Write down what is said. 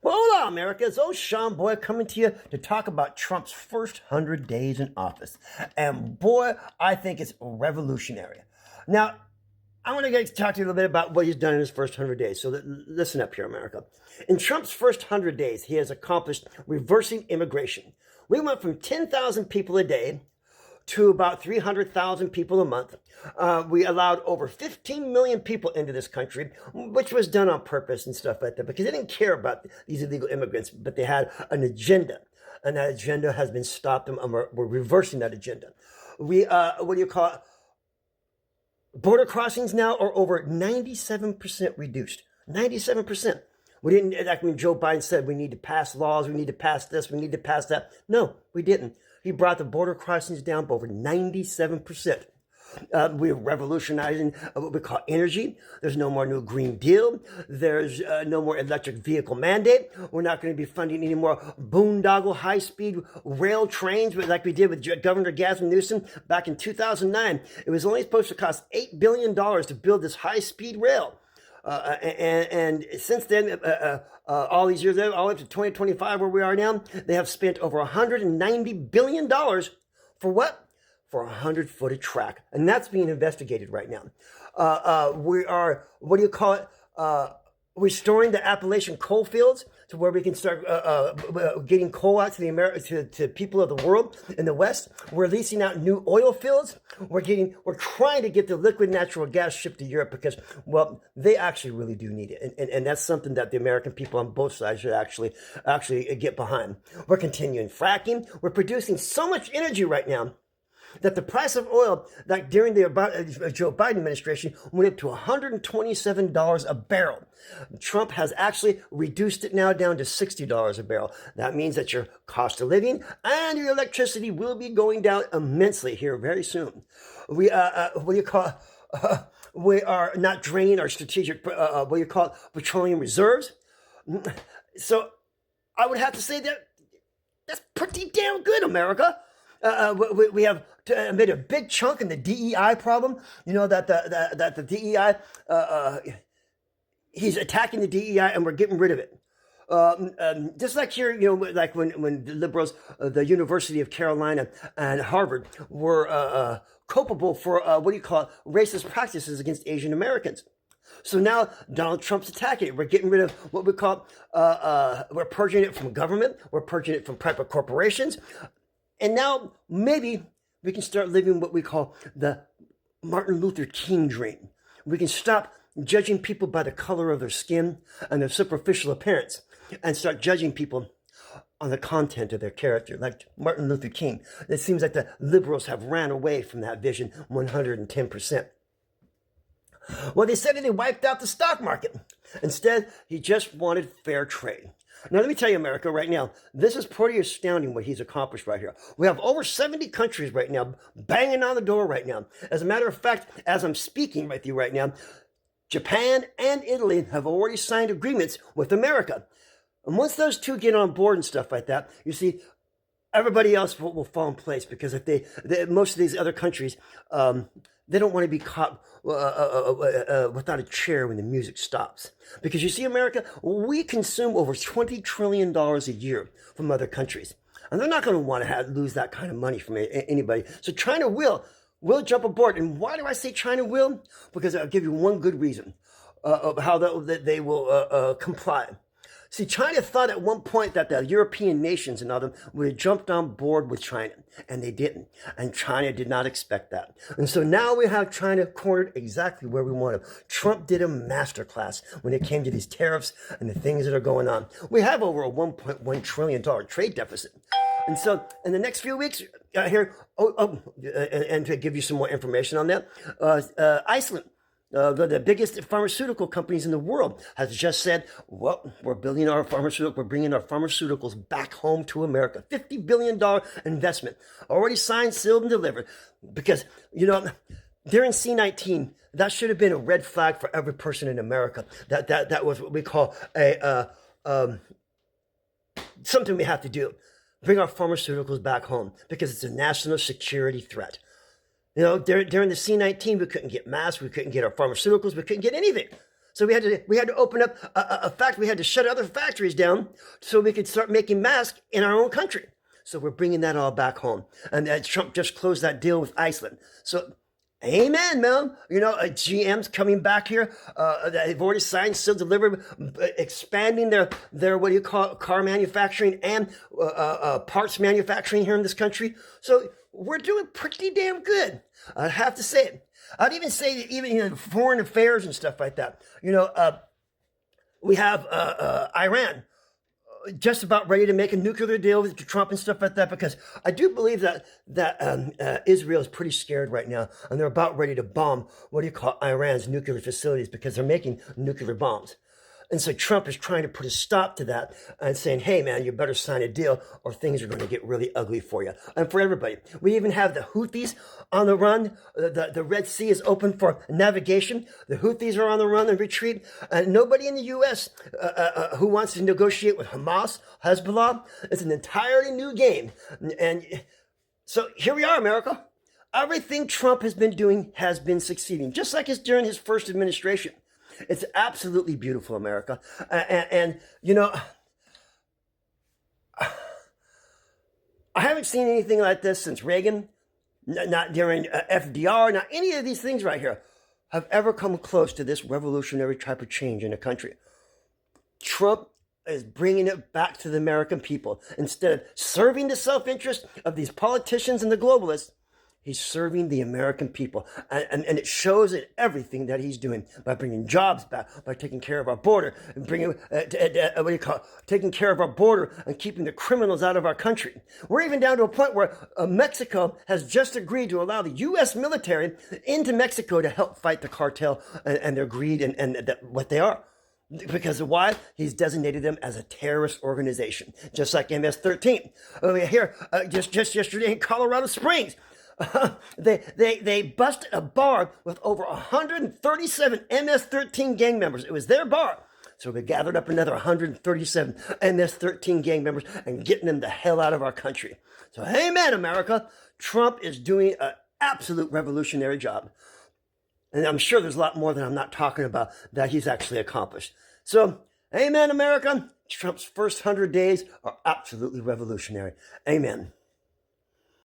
Well, hola, America. It's old Sean Boy coming to you to talk about Trump's first 100 days in office. And boy, I think it's revolutionary. Now, I want to get to talk to you a little bit about what he's done in his first 100 days. So listen up here, America. In Trump's first 100 days, he has accomplished reversing immigration. We went from 10,000 people a day to about 300,000 people a month. We allowed over 15 million people into this country, which was done on purpose and stuff like that, because they didn't care about these illegal immigrants, but they had an agenda, and that agenda has been stopped, and we're reversing that agenda. We, border crossings now are over 97% reduced. 97%. We didn't, like when Joe Biden said we need to pass laws, we need to pass this, we need to pass that. No, we didn't. He brought the border crossings down by over 97%. We're revolutionizing what we call energy. There's no more new Green Deal. There's no more electric vehicle mandate. We're not going to be funding any more boondoggle high-speed rail trains like we did with Governor Gavin Newsom back in 2009. It was only supposed to cost $8 billion to build this high-speed rail. And since then, all these years, all up to 2025, where we are now, they have spent over $190 billion for what? For a 100-footed track. And that's being investigated right now. We are, restoring the Appalachian coal fields to where we can start getting coal out to the to people of the world in the West. We're leasing out new oil fields. We're trying to get the liquid natural gas shipped to Europe because, well, they actually really do need it. And that's something that the American people on both sides should actually get behind. We're continuing fracking. We're producing so much energy right now that the price of oil, like during the Joe Biden administration, went up to $127 a barrel. Trump has actually reduced it now down to $60 a barrel. That means that your cost of living and your electricity will be going down immensely here very soon. We are not draining our strategic, petroleum reserves. So I would have to say that that's pretty damn good, America. We have made a big chunk in the DEI problem. You know that the DEI, he's attacking the DEI, and we're getting rid of it. Just like here, like when the liberals, the University of Carolina and Harvard were culpable for racist practices against Asian Americans. So now Donald Trump's attacking it. We're getting rid of what we call, we're purging it from government. We're purging it from private corporations. And now maybe we can start living what we call the Martin Luther King dream. We can stop judging people by the color of their skin and their superficial appearance and start judging people on the content of their character, like Martin Luther King. It seems like the liberals have ran away from that vision 110%. Well, they said that he wiped out the stock market. Instead, he just wanted fair trade. Now, let me tell you, America, right now, this is pretty astounding what he's accomplished right here. We have over 70 countries right now banging on the door right now. As a matter of fact, as I'm speaking with you right now, Japan and Italy have already signed agreements with America. And once those two get on board and stuff like that, you see, everybody else will fall in place, because if most of these other countries, they don't want to be caught without a chair when the music stops. Because you see, America, we consume over $20 trillion a year from other countries. And they're not going to want to lose that kind of money from anybody. So China will jump aboard. And why do I say China will? Because I'll give you one good reason of how they will comply. See, China thought at one point that the European nations and others would have jumped on board with China, and they didn't. And China did not expect that. And so now we have China cornered exactly where we want them. Trump did a masterclass when it came to these tariffs and the things that are going on. We have over a $1.1 trillion trade deficit. And so in the next few weeks and to give you some more information on that, Iceland, the biggest pharmaceutical companies in the world, has just said, well, we're bringing our pharmaceuticals back home to America. $50 billion investment, already signed, sealed, and delivered. Because, during C-19, that should have been a red flag for every person in America. That was what we call something we have to do. Bring our pharmaceuticals back home, because it's a national security threat. During the C-19, we couldn't get masks, we couldn't get our pharmaceuticals, we couldn't get anything. So we had to open up a factory. We had to shut other factories down so we could start making masks in our own country. So we're bringing that all back home. And Trump just closed that deal with Iceland. So amen, man. GM's coming back here. They've already signed, still delivered, expanding their what do you call it, car manufacturing and parts manufacturing here in this country. So we're doing pretty damn good. I have to say it. I'd even say that even foreign affairs and stuff like that. We have Iran just about ready to make a nuclear deal with Trump and stuff like that, because I do believe that Israel is pretty scared right now, and they're about ready to bomb Iran's nuclear facilities because they're making nuclear bombs. And so Trump is trying to put a stop to that and saying, hey, man, you better sign a deal or things are going to get really ugly for you and for everybody. We even have the Houthis on the run. The Red Sea is open for navigation. The Houthis are on the run and retreat. And nobody in the U.S. Who wants to negotiate with Hamas, Hezbollah. It's an entirely new game. And so here we are, America. Everything Trump has been doing has been succeeding, just like it's during his first administration. It's absolutely beautiful, America. And I haven't seen anything like this since Reagan, not during FDR, not any of these things right here have ever come close to this revolutionary type of change in a country. Trump is bringing it back to the American people. Instead of serving the self-interest of these politicians and the globalists, he's serving the American people, and it shows in everything that he's doing by bringing jobs back, by taking care of our border, and taking care of our border and keeping the criminals out of our country. We're even down to a point where Mexico has just agreed to allow the U.S. military into Mexico to help fight the cartel and their greed and what they are. Because of why? He's designated them as a terrorist organization, just like MS-13. Here, just yesterday in Colorado Springs, they busted a bar with over 137 MS-13 gang members. It was their bar. So we gathered up another 137 MS-13 gang members and getting them the hell out of our country. So amen, America. Trump is doing an absolute revolutionary job. And I'm sure there's a lot more that I'm not talking about that he's actually accomplished. So amen, America. Trump's first 100 days are absolutely revolutionary. Amen.